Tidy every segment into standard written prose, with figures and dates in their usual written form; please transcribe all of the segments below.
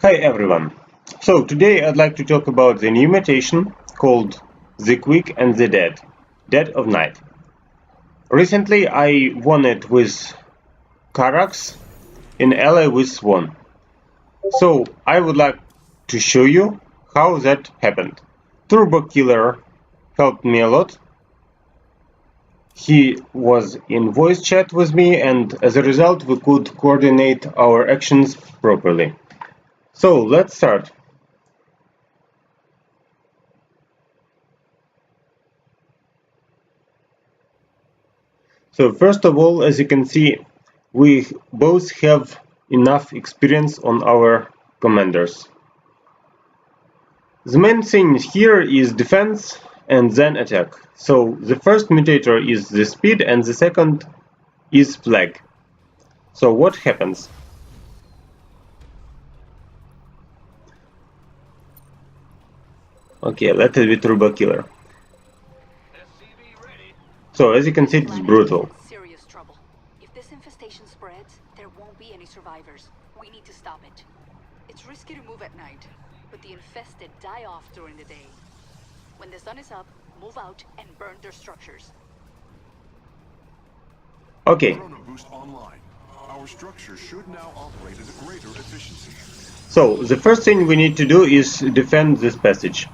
Hi everyone. So today I'd like to talk about the new mutation called the Quick and the Dead, Dead of Night. Recently I won it with Karax in ally with Swann. So I would like to show you how that happened. Turbokiller helped me a lot. He was in voice chat with me, and as a result we could coordinate our actions properly. So let's start. So first of all, as you can see, we both have enough experience on our commanders. The main thing here is defense and then attack. So the first mutator is the speed and the second is flag. So what happens? Okay, let it be turbokiller. So as you can see, it's brutal. Serious trouble. If this infestation spreads, there won't be any survivors. We need to stop it. It's risky to move at night, but the infested die off during the day. When the sun is up, move out and burn their structures. Okay. Boost online. Our structure should now operate at a greater efficiency. So the first thing we need to do is defend this passage.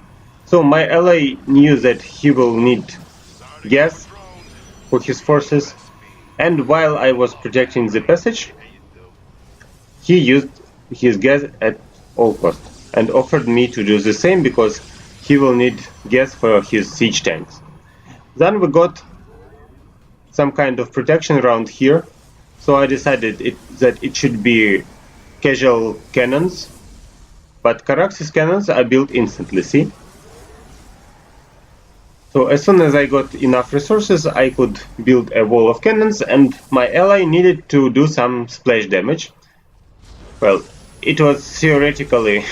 So my ally knew that he will need gas for his forces, and while I was protecting the passage, he used his gas at all costs and offered me to do the same because he will need gas for his siege tanks. Then we got some kind of protection around here, so I decided that it should be casual cannons, but Karax's cannons I built instantly, see? So as soon as I got enough resources, I could build a wall of cannons, and my ally needed to do some splash damage. Well, it was theoretically,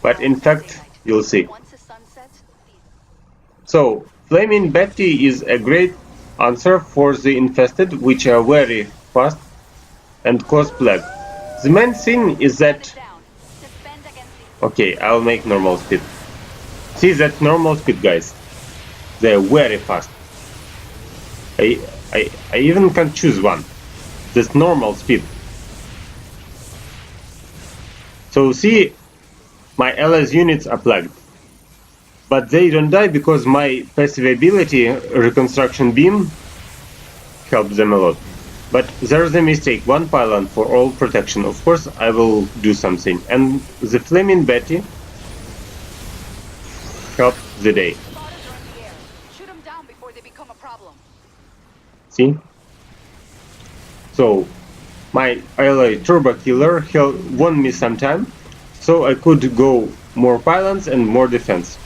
but in fact, you'll see. So, Flaming Betty is a great answer for the infested, which are very fast and cause plague. The main thing is that... Okay, I'll make normal speed. See that normal speed, guys? They're very fast. I even can choose one. That's normal speed. So see, my allies units are plagued. But they don't die because my passive ability, Reconstruction Beam, helps them a lot. But there's a mistake, one pylon for all protection. Of course I will do something. And the Flaming Betty helped the day. See? So, my ally turbokiller won me some time, so I could go more pylons and more defense.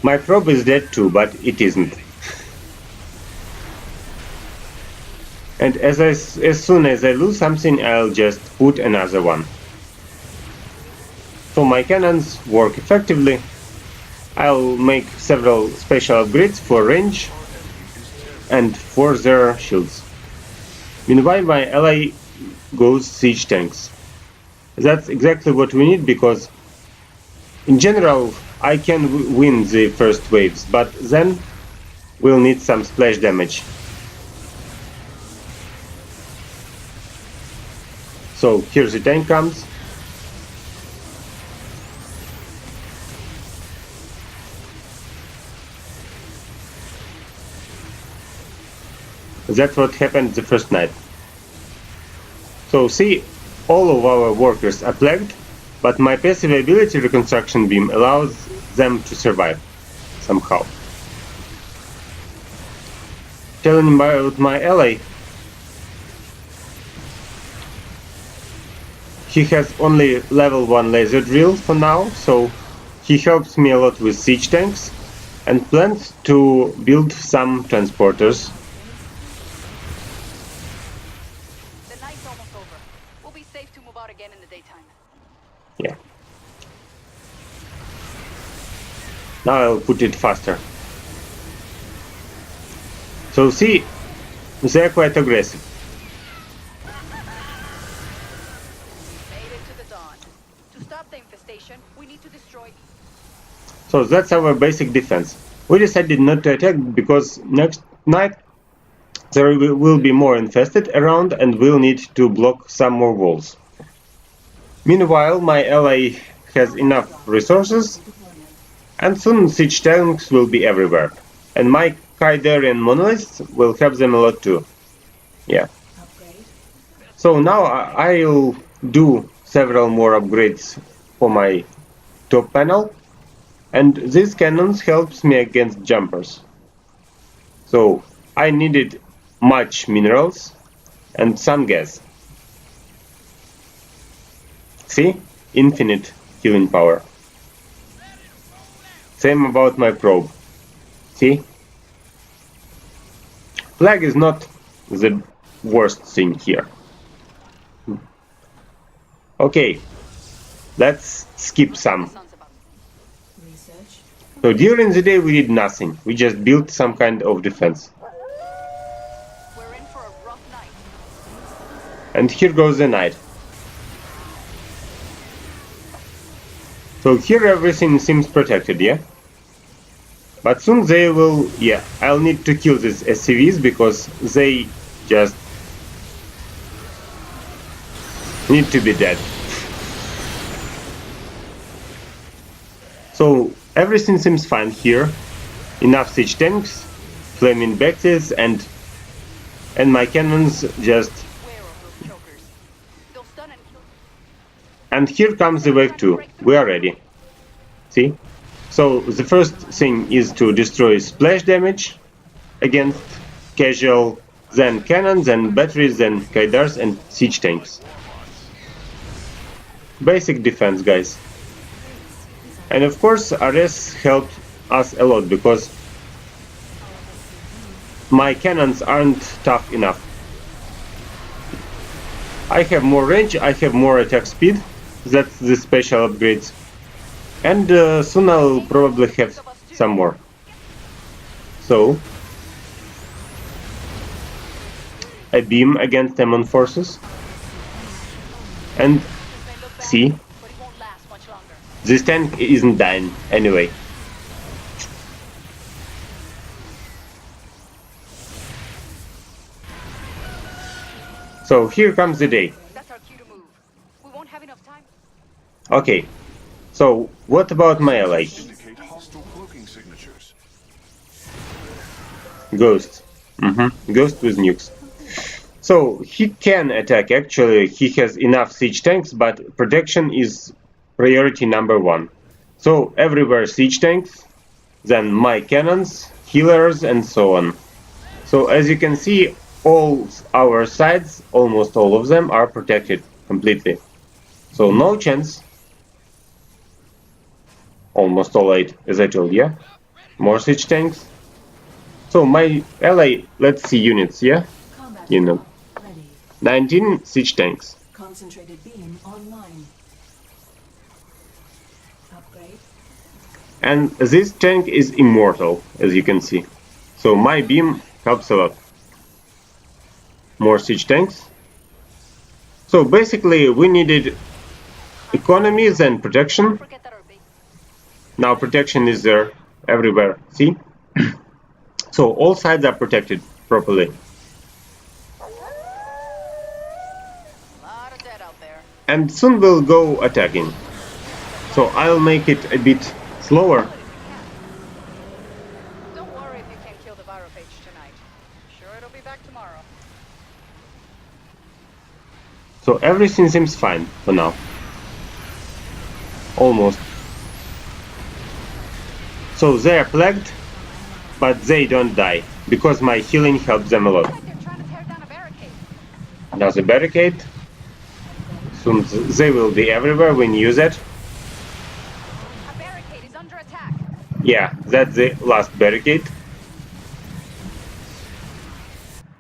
My probe is dead too, but it isn't. And as soon as I lose something, I'll just put another one. So my cannons work effectively. I'll make several special upgrades for range and for their shields. Meanwhile, my ally goes siege tanks. That's exactly what we need, because in general I can win the first waves, but then we'll need some splash damage. So here the tank comes. That's what happened the first night. So see, all of our workers are plagued, but my passive ability Reconstruction Beam allows them to survive somehow. Telling about my ally, he has only level 1 laser drill for now, so he helps me a lot with siege tanks and plans to build some transporters. The night's almost over. We'll be safe to move out again in the daytime. Yeah. Now I'll put it faster. So see, they're quite aggressive. Made it to the dawn. To stop the infestation, we need to destroy. So that's our basic defense. We decided not to attack because next night there will be more infested around and we'll need to block some more walls. Meanwhile, my ally has enough resources and soon siege tanks will be everywhere. And my Kaidarian monoliths will help them a lot too. Yeah. So now I'll do several more upgrades for my top panel. And these cannons helps me against jumpers. So I needed much minerals and some gas. See? Infinite healing power. Same about my probe. See? Flag is not the worst thing here. Okay, let's skip some. So during the day we did nothing. We just built some kind of defense. We're in for a rough night. And here goes the night. So here everything seems protected, yeah? But soon they will... yeah, I'll need to kill these SCVs because they just need to be dead. So everything seems fine here. Enough siege tanks, flaming Bexes, and my cannons just... Beware of those chokers. They'll stun and kill. And here comes the wave 2. We are ready. See? So the first thing is to destroy splash damage against casual, then cannons, then batteries, then Kaidars and siege tanks. Basic defense, guys. And of course RS helped us a lot because my cannons aren't tough enough. I have more range, I have more attack speed. That's the special upgrades. And soon I'll probably have some more. So, a beam against demon forces. And see, But it won't last much longer. this tank isn't dying anyway. So here comes the day. That's our cue to move. We won't have enough time. Okay, so what about my ally? Indicate hostile cloaking signatures. Ghost. Ghost with nukes. So he can attack actually, he has enough siege tanks, but protection is priority number 1. So everywhere siege tanks, then my cannons, healers and so on. So as you can see, all our sides, almost all of them, are protected completely. So no chance. Almost all 8, as I told you. More siege tanks. So my ally, let's see units, yeah? You know. 19 siege tanks. Concentrated beam online. Upgrade. And this tank is immortal, as you can see. So my beam helps a lot. More siege tanks. So basically we needed economies and protection. Forget that our base. Now protection is there everywhere, see? So all sides are protected properly. Lot of dead out there. And soon we'll go attacking. So I'll make it a bit slower. Don't worry if you can't kill the viropage tonight. Sure, it'll be back tomorrow. So everything seems fine for now. Almost. So they are plagued, but they don't die, because my healing helps them a lot. Like they're trying to tear down a barricade. Another barricade. Soon they will be everywhere when you use it. A barricade is under attack. Yeah, that's the last barricade.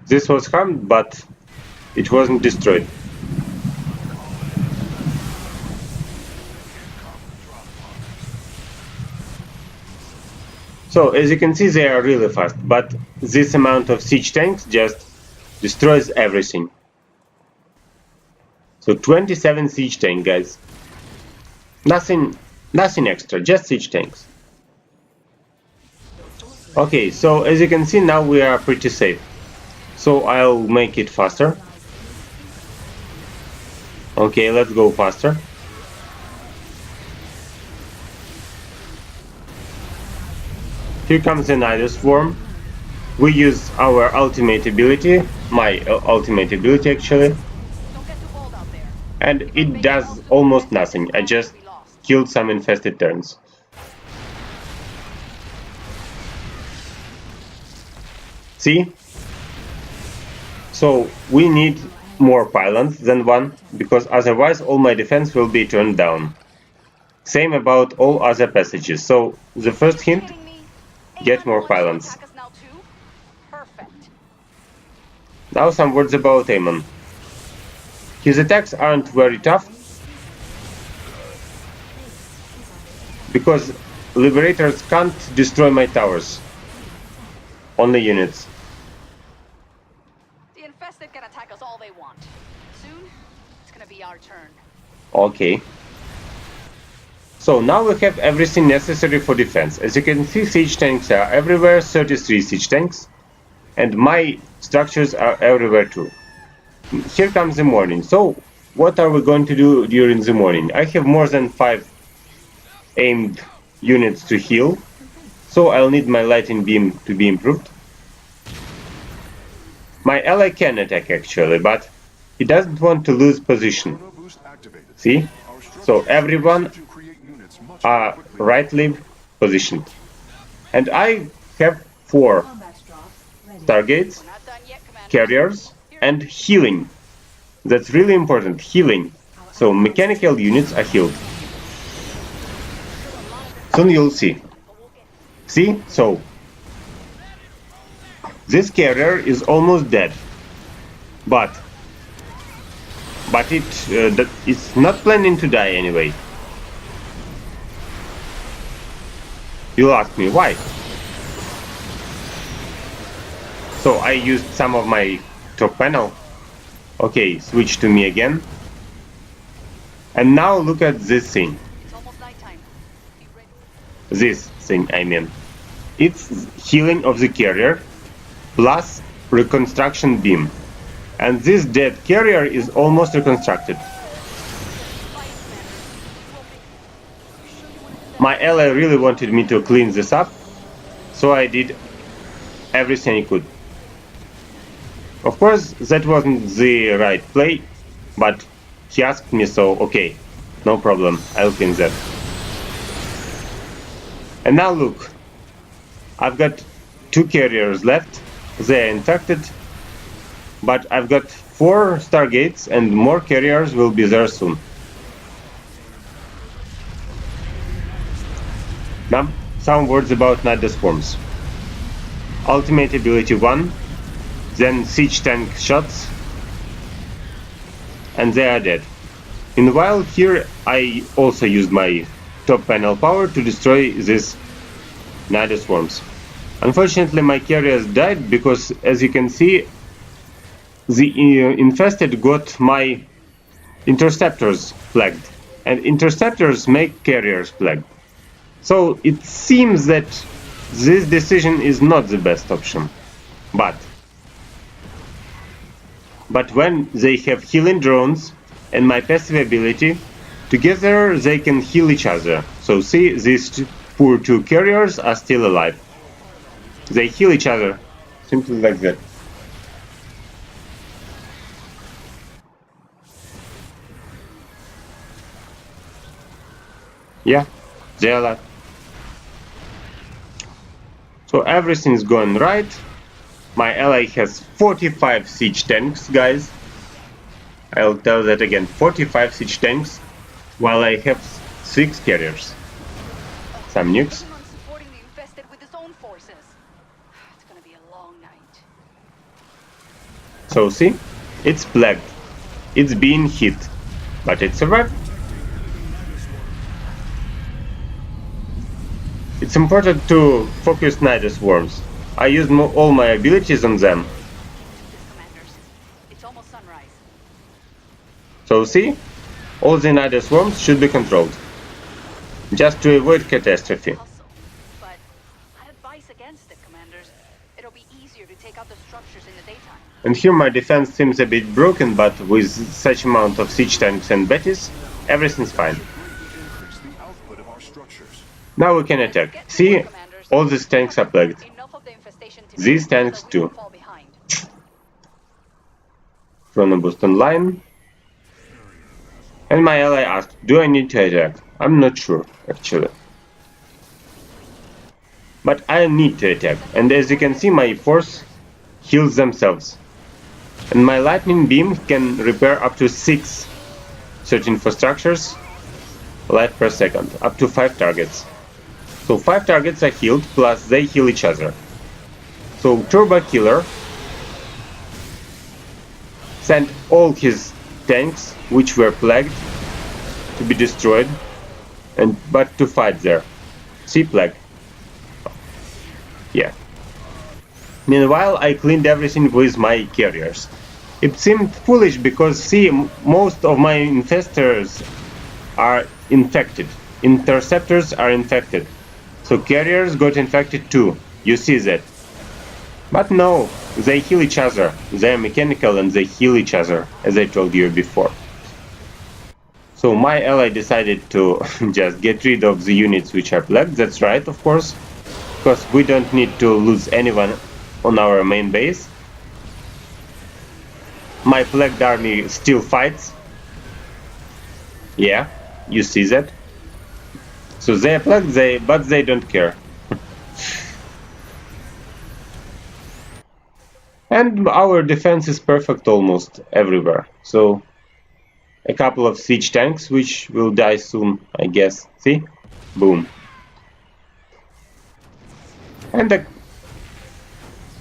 This was harmed, but it wasn't destroyed. So as you can see, they are really fast, but this amount of siege tanks just destroys everything. So 27 siege tank, guys. Nothing extra, just siege tanks. Okay, so as you can see, now we are pretty safe. So I'll make it faster. Okay, let's go faster. Here comes another swarm. We use our ultimate ability, my ultimate ability actually, and it does almost nothing. I just killed some infested turns. See? So we need more pylons than one, because otherwise all my defense will be turned down. Same about all other passages. So the first hint, get more pylons. Now some words about Amon. His attacks aren't very tough, because Liberators can't destroy my towers. Only units. The infested can attack us all they want. Soon, it's gonna be our turn. Okay. So now we have everything necessary for defense. As you can see, siege tanks are everywhere, 33 siege tanks. And my structures are everywhere too. Here comes the morning. So, what are we going to do during the morning? I have more than 5 aimed units to heal. So I'll need my lightning beam to be improved. My ally can attack actually, but he doesn't want to lose position. See? So everyone are rightly positioned. And I have 4 targets, carriers, and healing. That's really important, healing. So mechanical units are healed. Soon you'll see. See? So this carrier is almost dead, but it's not planning to die anyway. You'll ask me why. So I used some of my top panel. Okay, switch to me again. And now look at this thing. It's almost nighttime. Be ready. This thing, I mean. It's healing of the carrier plus reconstruction beam. And this dead carrier is almost reconstructed. My ally really wanted me to clean this up, so I did everything I could. Of course, that wasn't the right play, but he asked me, so okay, no problem, I'll clean that. And now look, I've got 2 carriers left, they're infected, but I've got 4 stargates and more carriers will be there soon. Now, some words about Nida Swarms. Ultimate ability 1, then siege tank shots, and they are dead. Meanwhile, here I also used my top panel power to destroy these Nida Swarms. Unfortunately, my carriers died because, as you can see, the infested got my interceptors plagued, and interceptors make carriers plagued. So it seems that this decision is not the best option. But when they have healing drones and my passive ability, together they can heal each other. So see, these poor 2 carriers are still alive. They heal each other, simply like that. Yeah, they are alive. So everything's going right. My ally has 45 siege tanks, guys. I'll tell that again, 45 siege tanks, while I have 6 carriers. Some nukes. Supporting the infested with his own forces. It's gonna be a long night. So see, it's plagued. It's being hit, but it survived. It's important to focus Nidus swarms. I used all my abilities on them. Commanders, it's almost sunrise. So see? All the Nidus swarms should be controlled. Just to avoid catastrophe. Hustle. But I advise against it, commanders. It'll be easier to take out the structures in the daytime. And here my defense seems a bit broken, but with such amount of siege tanks and betties, everything's fine. Increase the output of our structures. Now we can attack. See? All these tanks are plagued. Enough of the infestation to These tanks so we too. don't fall behind. Chrono boost online. And my ally asked, do I need to attack? I'm not sure, actually. But I need to attack. And as you can see, my force heals themselves. And my lightning beam can repair up to 6 certain infrastructures life per second, up to 5 targets. So 5 targets are healed, plus they heal each other. So turbokiller sent all his tanks, which were plagued, to be destroyed, but to fight there. See, plague. Yeah. Meanwhile, I cleaned everything with my carriers. It seemed foolish because, see, most of my infestors are infected. Interceptors are infected. So carriers got infected too. You see that. But no, they heal each other. They are mechanical and they heal each other, as I told you before. So my ally decided to just get rid of the units which are plagued. That's right, of course. Because we don't need to lose anyone on our main base. My plagued army still fights. Yeah, you see that. So they are plagued, but they don't care. And our defense is perfect almost everywhere. So a couple of siege tanks, which will die soon, I guess. See? Boom. And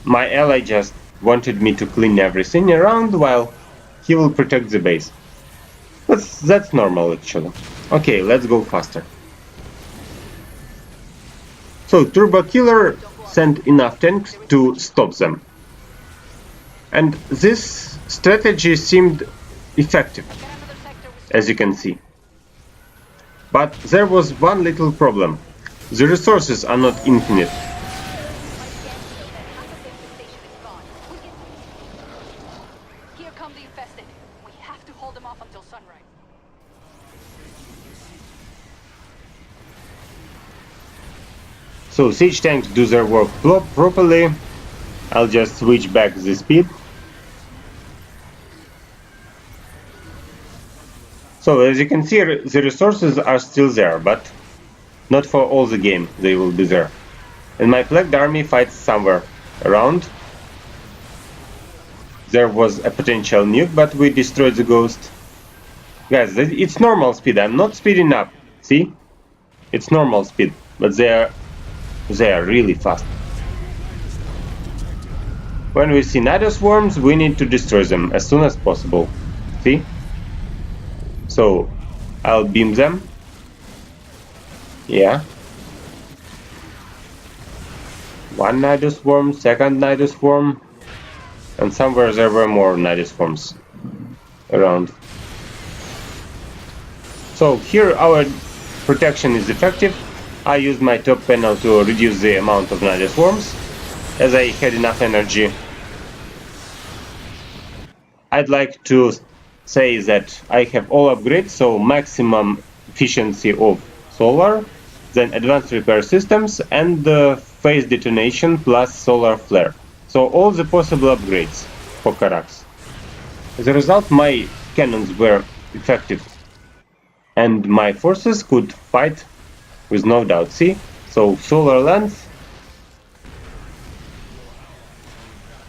my ally just wanted me to clean everything around while he will protect the base. That's normal, actually. Okay, let's go faster. So turbokiller sent enough tanks to stop them. And this strategy seemed effective, as you can see. But there was one little problem. The resources are not infinite. Here come the infested. We have to hold them off until sunrise. So siege tanks do their work properly. I'll just switch back the speed. So as you can see, the resources are still there, but not for all the game they will be there. And my plagued army fights somewhere around. There was a potential nuke, but we destroyed the ghost. Guys, it's normal speed, I'm not speeding up. See? It's normal speed, but they are really fast. When we see Nidus swarms, we need to destroy them as soon as possible. See? So, I'll beam them. Yeah. One Nidus swarm, second Nidus swarm. And somewhere there were more Nidus swarms around. So here our protection is effective. I used my top panel to reduce the amount of Nidus swarms, as I had enough energy. I'd like to say that I have all upgrades, so maximum efficiency of solar, then advanced repair systems, and phase detonation plus solar flare. So all the possible upgrades for Karax. As a result, my cannons were effective, and my forces could fight with no doubt. See? So solar length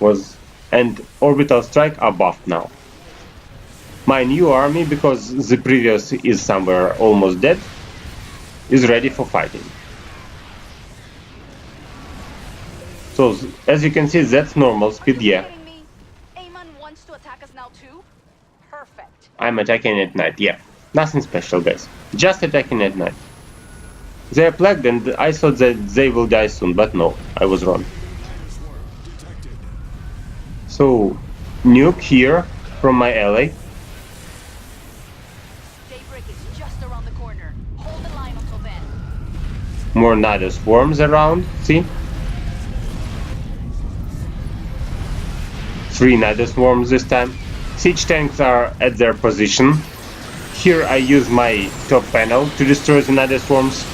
was, and orbital strike are buffed now. My new army, because the previous is somewhere almost dead, is ready for fighting. So as you can see, that's normal speed, yeah. Amon wants to attack us now too? Perfect. I'm attacking at night, yeah. Nothing special, guys. Just attacking at night. They are plagued and I thought that they will die soon, but no, I was wrong. So, nuke here from my ally. Daybreak is just around the corner. Hold the line until then. More Nida swarms around, see? 3 Nida swarms this time. Siege tanks are at their position. Here I use my top panel to destroy the Nida swarms.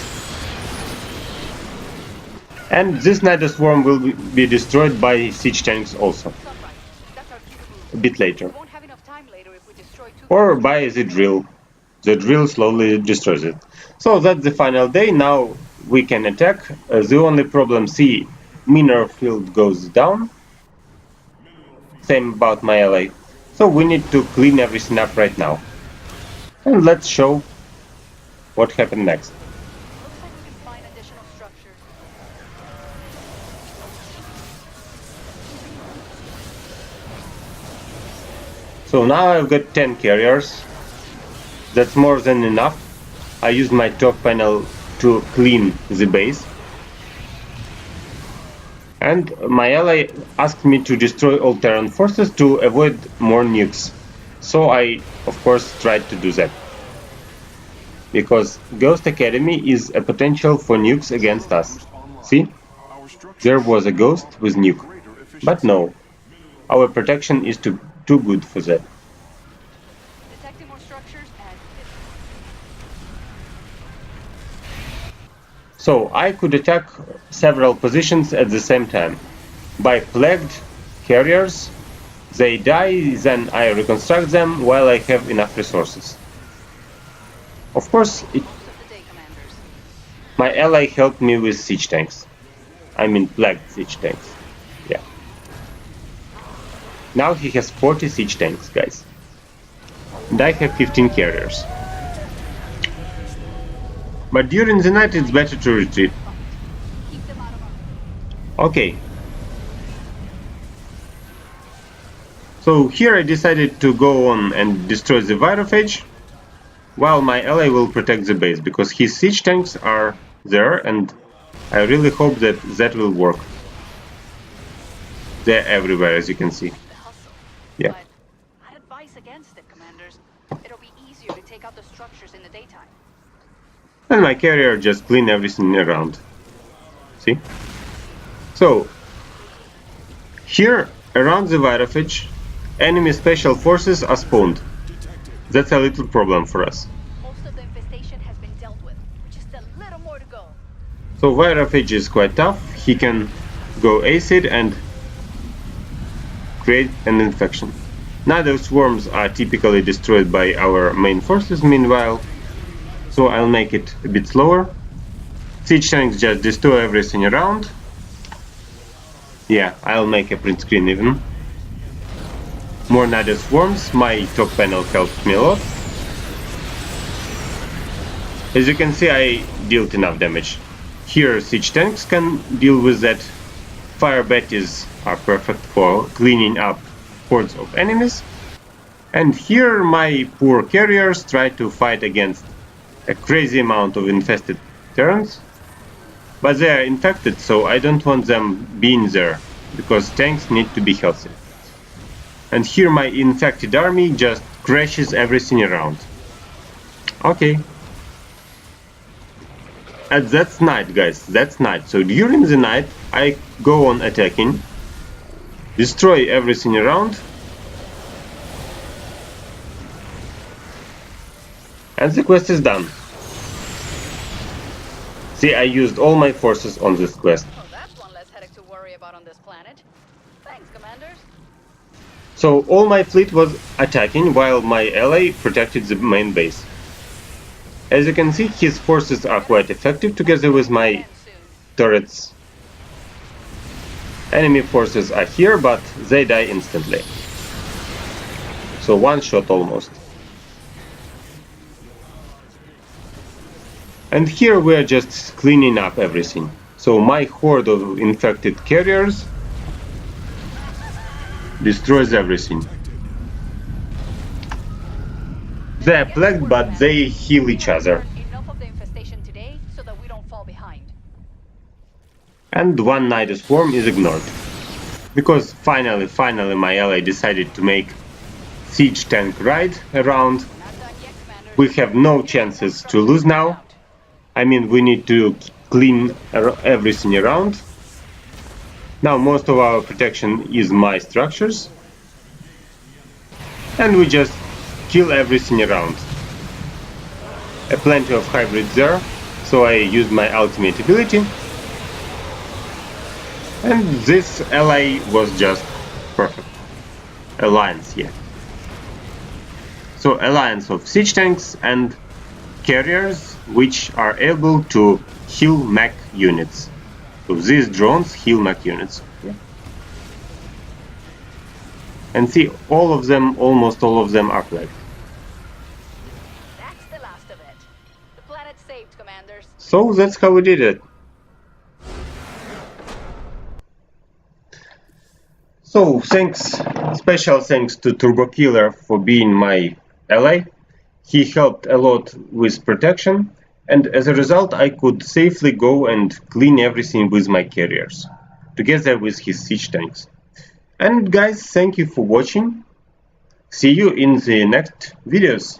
And this Nida swarm will be destroyed by siege tanks also. Sunrise. That's our cue to A move. bit later. We won't have enough time later if we destroy too Or by the drill. The drill slowly destroys it. So that's the final day. Now we can attack. The only problem, see, mineral field goes down. Same about my ally. So we need to clean everything up right now. And let's show what happened next. Looks like we can find additional structures. So now I've got 10 carriers. That's more than enough. I used my top panel to clean the base. And my ally asked me to destroy all Terran forces to avoid more nukes. So I, of course, tried to do that. Because Ghost Academy is a potential for nukes against us. See? There was a ghost with nuke. But no, our protection is too good for that. Detecting more structures and So I could attack several positions at the same time. By plagued carriers, they die, then I reconstruct them while I have enough resources. Of course, most of the day, commanders. my ally helped me with siege tanks. I mean plagued siege tanks. Yeah. Now he has 40 siege tanks, guys. And I have 15 carriers. But during the night it's better to retreat. Keep them out of our... Okay. So here I decided to go on and destroy the Virophage, while my ally will protect the base, because his siege tanks are there and I really hope that that will work. They're everywhere, as you can see. The hustle. Yeah. But I'd advise against it, commanders. It'll be easier to take out the structures in the daytime. And my carrier just clean everything around. See? So, here, around the Virophage, enemy special forces are spawned. That's a little problem for us. Most of the infestation has been dealt with. Just a little more to go. So Virophage is quite tough. He can go acid and create an infection. Nida swarms are typically destroyed by our main forces meanwhile, so I'll make it a bit slower. Siege tanks just destroy everything around. Yeah, I'll make a print screen even. More Nida swarms, my top panel helped me a lot. As you can see, I dealt enough damage. Here siege tanks can deal with that. Fire batteries are perfect for cleaning up hordes of enemies. And here my poor carriers try to fight against a crazy amount of infested Terrans. But they are infected, so I don't want them being there, because tanks need to be healthy. And here my infected army just crashes everything around. Okay. And that's night, guys, that's night. So during the night I go on attacking, destroy everything around, and the quest is done. See, I used all my forces on this quest. Well, that's one less headache to worry about on this planet. Thanks, commanders. So all my fleet was attacking while my ally protected the main base. As you can see, his forces are quite effective together with my And soon. turrets. Enemy forces are here, but they die instantly. So one shot almost. And here we are just cleaning up everything. So my horde of infected carriers destroys everything. They are plagued, but they heal each other. Enough of the infestation today so that we don't And one Nidus swarm is ignored. Because finally my ally decided to make siege tank ride around. We have no chances to lose now. I mean, we need to clean everything around. Now most of our protection is my structures. And we just kill everything around. Plenty of hybrids there, so I used my ultimate ability. And this ally was just perfect. Alliance, yeah. So alliance of siege tanks and carriers which are able to heal mech units. So these drones heal mech units. Yeah. And see, all of them, almost all of them are flagged. That's the last of it. The planet's saved, commanders. So that's how we did it. So special thanks to Turbokiller for being my ally. He helped a lot with protection, and as a result I could safely go and clean everything with my carriers, together with his siege tanks. And guys, thank you for watching. See you in the next videos.